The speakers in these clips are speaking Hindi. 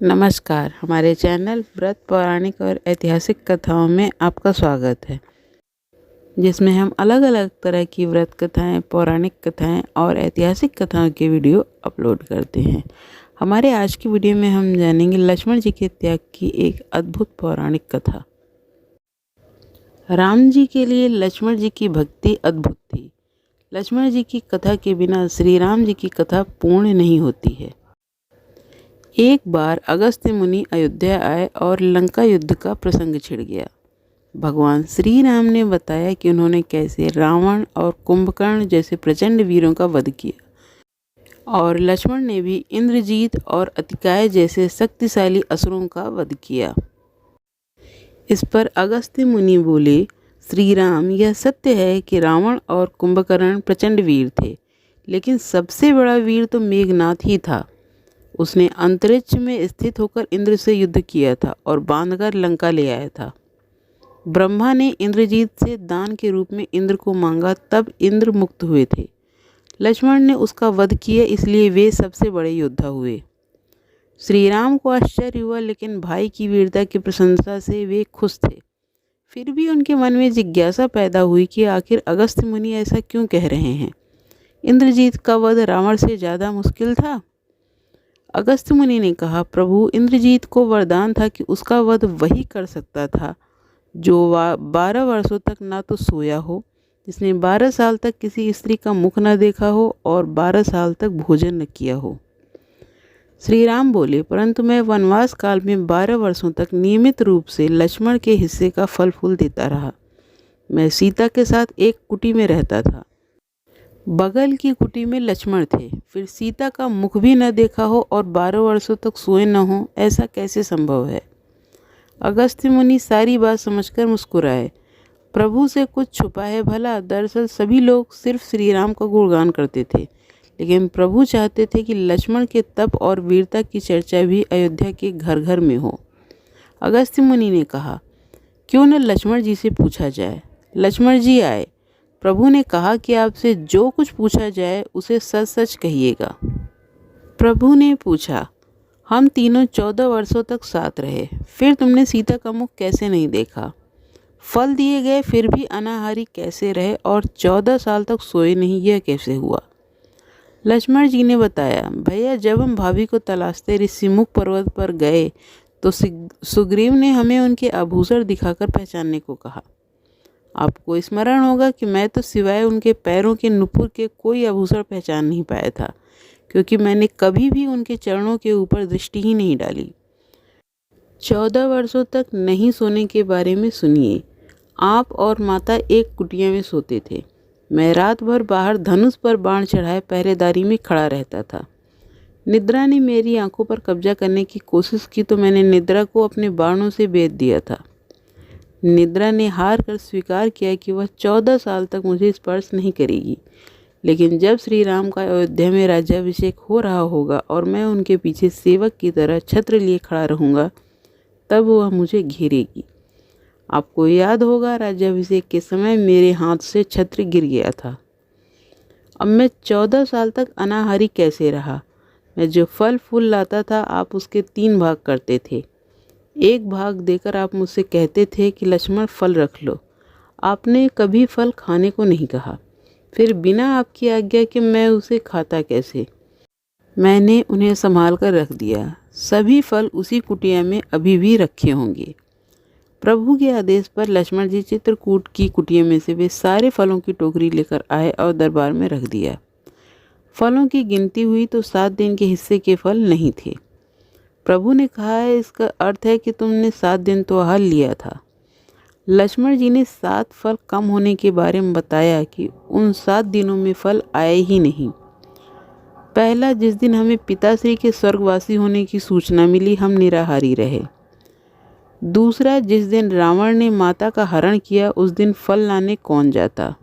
नमस्कार। हमारे चैनल व्रत पौराणिक और ऐतिहासिक कथाओं में आपका स्वागत है, जिसमें हम अलग अलग तरह की व्रत कथाएं, पौराणिक कथाएं और ऐतिहासिक कथाओं के वीडियो अपलोड करते हैं। हमारे आज की वीडियो में हम जानेंगे लक्ष्मण जी के त्याग की एक अद्भुत पौराणिक कथा। राम जी के लिए लक्ष्मण जी की भक्ति अद्भुत थी। लक्ष्मण जी की कथा के बिना श्री राम जी की कथा पूर्ण नहीं होती है। एक बार अगस्त्य मुनि अयोध्या आए और लंका युद्ध का प्रसंग छिड़ गया। भगवान श्री राम ने बताया कि उन्होंने कैसे रावण और कुंभकर्ण जैसे प्रचंड वीरों का वध किया और लक्ष्मण ने भी इंद्रजीत और अतिकाय जैसे शक्तिशाली असुरों का वध किया। इस पर अगस्त्य मुनि बोले, श्री राम, यह सत्य है कि रावण और कुंभकर्ण प्रचंड वीर थे, लेकिन सबसे बड़ा वीर तो मेघनाथ ही था। उसने अंतरिक्ष में स्थित होकर इंद्र से युद्ध किया था और बांधकर लंका ले आया था। ब्रह्मा ने इंद्रजीत से दान के रूप में इंद्र को मांगा, तब इंद्र मुक्त हुए थे। लक्ष्मण ने उसका वध किया, इसलिए वे सबसे बड़े योद्धा हुए। श्री राम को आश्चर्य हुआ, लेकिन भाई की वीरता की प्रशंसा से वे खुश थे। फिर भी उनके मन में जिज्ञासा पैदा हुई कि आखिर अगस्त्य मुनि ऐसा क्यों कह रहे हैं। इंद्रजीत का वध रावण से ज़्यादा मुश्किल था। अगस्त्य मुनि ने कहा, प्रभु, इंद्रजीत को वरदान था कि उसका वध वही कर सकता था जो 12 वर्षों तक ना तो सोया हो, जिसने 12 साल तक किसी स्त्री का मुख न देखा हो और 12 साल तक भोजन न किया हो। श्री राम बोले, परंतु मैं वनवास काल में 12 वर्षों तक नियमित रूप से लक्ष्मण के हिस्से का फल फूल देता रहा। मैं सीता के साथ एक कुटी में रहता था। बगल की कुटी में लक्ष्मण थे। फिर सीता का मुख भी न देखा हो और 12 वर्षों तक सोए न हो, ऐसा कैसे संभव है। अगस्त्य मुनि सारी बात समझकर मुस्कुराए। प्रभु से कुछ छुपा है भला। दरअसल सभी लोग सिर्फ श्री राम का गुणगान करते थे, लेकिन प्रभु चाहते थे कि लक्ष्मण के तप और वीरता की चर्चा भी अयोध्या के घर घर में हो। अगस्त्य मुनि ने कहा, क्यों न लक्ष्मण जी से पूछा जाए। लक्ष्मण जी आए। प्रभु ने कहा कि आपसे जो कुछ पूछा जाए उसे सच सच कहिएगा। प्रभु ने पूछा, हम तीनों 14 वर्षों तक साथ रहे, फिर तुमने सीता का मुख कैसे नहीं देखा। फल दिए गए फिर भी अनाहारी कैसे रहे और 14 साल तक सोए नहीं, यह कैसे हुआ। लक्ष्मण जी ने बताया, भैया, जब हम भाभी को तलाशते ऋषिमुख पर्वत पर गए तो सुग्रीव ने हमें उनके आभूषण दिखाकर पहचानने को कहा। आपको स्मरण होगा कि मैं तो सिवाय उनके पैरों के नुपुर के कोई आभूषण पहचान नहीं पाया था, क्योंकि मैंने कभी भी उनके चरणों के ऊपर दृष्टि ही नहीं डाली। 14 वर्षों तक नहीं सोने के बारे में सुनिए। आप और माता एक कुटिया में सोते थे। मैं रात भर बाहर धनुष पर बाण चढ़ाए पहरेदारी में खड़ा रहता था। निद्रा ने मेरी आंखों पर कब्जा करने की कोशिश की तो मैंने निद्रा को अपने बाणों से बेध दिया था। निद्रा ने हार कर स्वीकार किया कि वह 14 साल तक मुझे स्पर्श नहीं करेगी, लेकिन जब श्री राम का अयोध्या में राज्याभिषेक हो रहा होगा और मैं उनके पीछे सेवक की तरह छत्र लिए खड़ा रहूँगा, तब वह मुझे घेरेगी। आपको याद होगा, राज्याभिषेक के समय मेरे हाथ से छत्र गिर गया था। अब मैं 14 साल तक अनाहारी कैसे रहा। मैं जो फल फूल लाता था, आप उसके 3 भाग करते थे। एक भाग देकर आप मुझसे कहते थे कि लक्ष्मण, फल रख लो। आपने कभी फल खाने को नहीं कहा। फिर बिना आपकी आज्ञा के मैं उसे खाता कैसे। मैंने उन्हें संभाल कर रख दिया। सभी फल उसी कुटिया में अभी भी रखे होंगे। प्रभु के आदेश पर लक्ष्मण जी चित्रकूट की कुटिया में से वे सारे फलों की टोकरी लेकर आए और दरबार में रख दिया। फलों की गिनती हुई तो 7 दिन के हिस्से के फल नहीं थे। प्रभु ने कहा है, इसका अर्थ है कि तुमने 7 दिन तो आहार लिया था। लक्ष्मण जी ने 7 फल कम होने के बारे में बताया कि उन 7 दिनों में फल आए ही नहीं। पहला, जिस दिन हमें पिताश्री के स्वर्गवासी होने की सूचना मिली, हम निराहारी रहे। दूसरा, जिस दिन रावण ने माता का हरण किया, उस दिन फल लाने कौन जाता।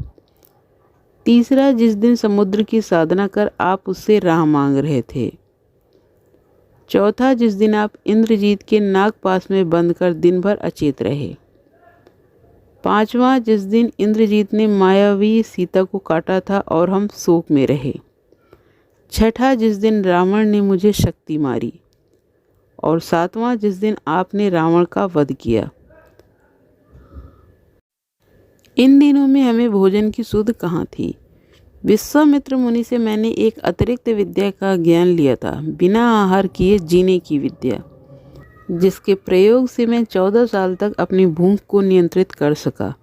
तीसरा, जिस दिन समुद्र की साधना कर आप उससे राह मांग रहे थे। चौथा, जिस दिन आप इंद्रजीत के नागपास में बंद कर दिन भर अचेत रहे। पांचवा, जिस दिन इंद्रजीत ने मायावी सीता को काटा था और हम शोक में रहे। छठा, जिस दिन रावण ने मुझे शक्ति मारी। और 7वां जिस दिन आपने रावण का वध किया। इन दिनों में हमें भोजन की सुध कहाँ थी। विश्वामित्र मुनि से मैंने एक अतिरिक्त विद्या का ज्ञान लिया था, बिना आहार किए जीने की विद्या, जिसके प्रयोग से मैं 14 साल तक अपनी भूख को नियंत्रित कर सका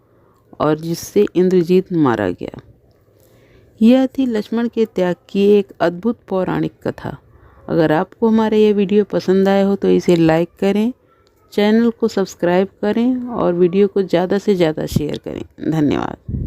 और जिससे इंद्रजीत मारा गया। यह थी लक्ष्मण के त्याग की एक अद्भुत पौराणिक कथा। अगर आपको हमारा यह वीडियो पसंद आया हो तो इसे लाइक करें, चैनल को सब्सक्राइब करें और वीडियो को ज़्यादा से ज़्यादा शेयर करें। धन्यवाद।